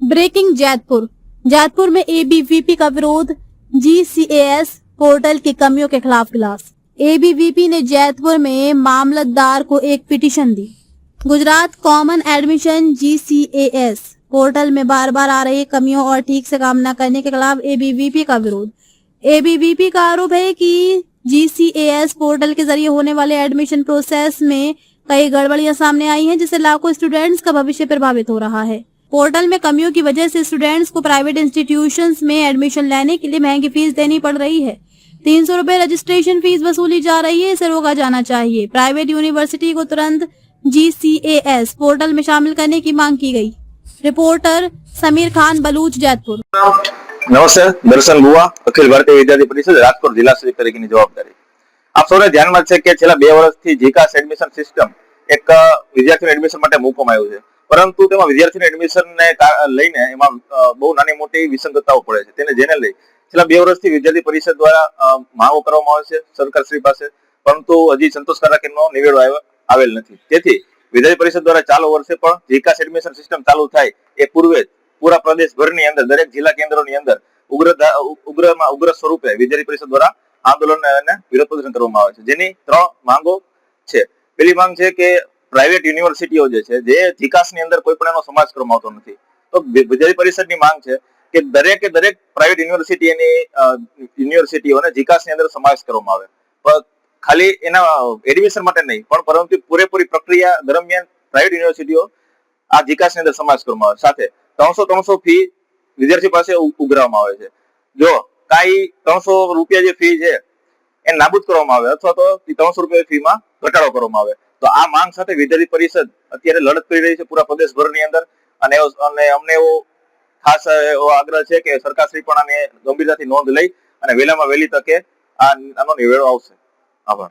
Breaking Jaitpur में ABVP का विरोध, जीसीएएस पोर्टल की कमियों के खिलाफ क्लास। एबीवीपी ने जैतपुर में मामलतदार को एक पिटीशन दी। गुजरात कॉमन एडमिशन जीसीएएस पोर्टल में बार बार आ रही कमियों और ठीक से काम न करने के खिलाफ एबीवीपी का विरोध। एबीवीपी का आरोप है कि जीसीएएस पोर्टल के जरिए होने वाले एडमिशन प्रोसेस में कई गड़बड़ियां सामने आई हैं, जिससे लाखों स्टूडेंट्स का भविष्य प्रभावित हो रहा है। पोर्टल में कमियों की वजह से स्टूडेंट्स को प्राइवेट इंस्टीट्यूशंस में एडमिशन लेने के लिए महंगी फीस देनी पड़ रही है। 300 रुपए रजिस्ट्रेशन फीस वसूली जा रही है, इसे रोका जाना चाहिए। प्राइवेट यूनिवर्सिटी को तुरंत जीसीएएस पोर्टल में शामिल करने की मांग की गई। रिपोर्टर समीर खान, बलूच, जैतपुर। नमस्ते, दर्शन बुआ, अखिल भारतीय विद्यार्थी परिषद રાજકોટ જિલ્લા સચિવ તરીકેની જવાબદારી। આપ સૌને ધ્યાનમાં છે કે છેલ્લા 2 વર્ષથી જીકાસ એડમિશન સિસ્ટમ એક વિદ્યાર્થીઓને એડમિશન માટે મૂકવામાં આવ્યું છે, પરંતુ તેમાં વિદ્યાર્થીઓને એડમિશનને લઈને એમાં બહુ નાની મોટી વિસંગતતાઓ પડે છે। જેને લઈ છેલ્લા 2 વર્ષથી વિદ્યાર્થી પરિષદ દ્વારા માંગો કરવામાં આવે છે સરકારશ્રી પાસે, પરંતુ હજી સંતોષકારક એનો નિવેડો આવેલ નથી। તેથી વિદ્યાર્થી પરિષદ દ્વારા ચાલુ વર્ષે પણ જીકાસ એડમિશન સિસ્ટમ ચાલુ થાય એ પૂર્વે પૂરા પ્રદેશભરની અંદર દરેક જિલ્લા કેન્દ્રોની અંદર ઉગ્ર સ્વરૂપે વિદ્યાર્થી પરિષદ દ્વારા આંદોલન અને વિરોધ પ્રદર્શન કરવામાં આવે છે, જેની 3 માંગો છે। પહેલી માંગ છે કે પ્રાઇવેટ યુનિવર્સિટીઓ જે છે જે જીકાસની અંદર કોઈ પણ એનો સમાવેશ કરવામાં આવતો નથી, તો વિદ્યાર્થી પરિષદની માંગ છે કે દરેકે દરેક પ્રાઇવેટ યુનિવર્સિટીઓને જીકાસની અંદર સમાવેશ કરવામાં આવે, ખાલી એના એડમિશન માટે નહીં પણ પરંતુ પૂરેપૂરી પ્રક્રિયા દરમિયાન પ્રાઇવેટ યુનિવર્સિટીઓ આ જીકાસની અંદર સમાવેશ કરવામાં આવે। સાથે 300 ફી વિદ્યાર્થી પાસે ઉઘરાવવામાં આવે છે। જો કાંઈ 300 રૂપિયા જે ફી છે એ નાબૂદ કરવામાં આવે અથવા તો 300 રૂપિયા ફીમાં ઘટાડો કરવામાં આવે, તો આ માંગ સાથે વિદ્યાર્થી પરિષદ અત્યારે લડત કરી રહી છે પૂરા પ્રદેશભરની અંદર। અને અમને એવો ખાસ એવો આગ્રહ છે કે સરકારશ્રી પણ આને ગંભીરતાથી નોંધ લઈ અને વહેલામાં વહેલી તકે આનો નિવેડો આવશે। આભાર।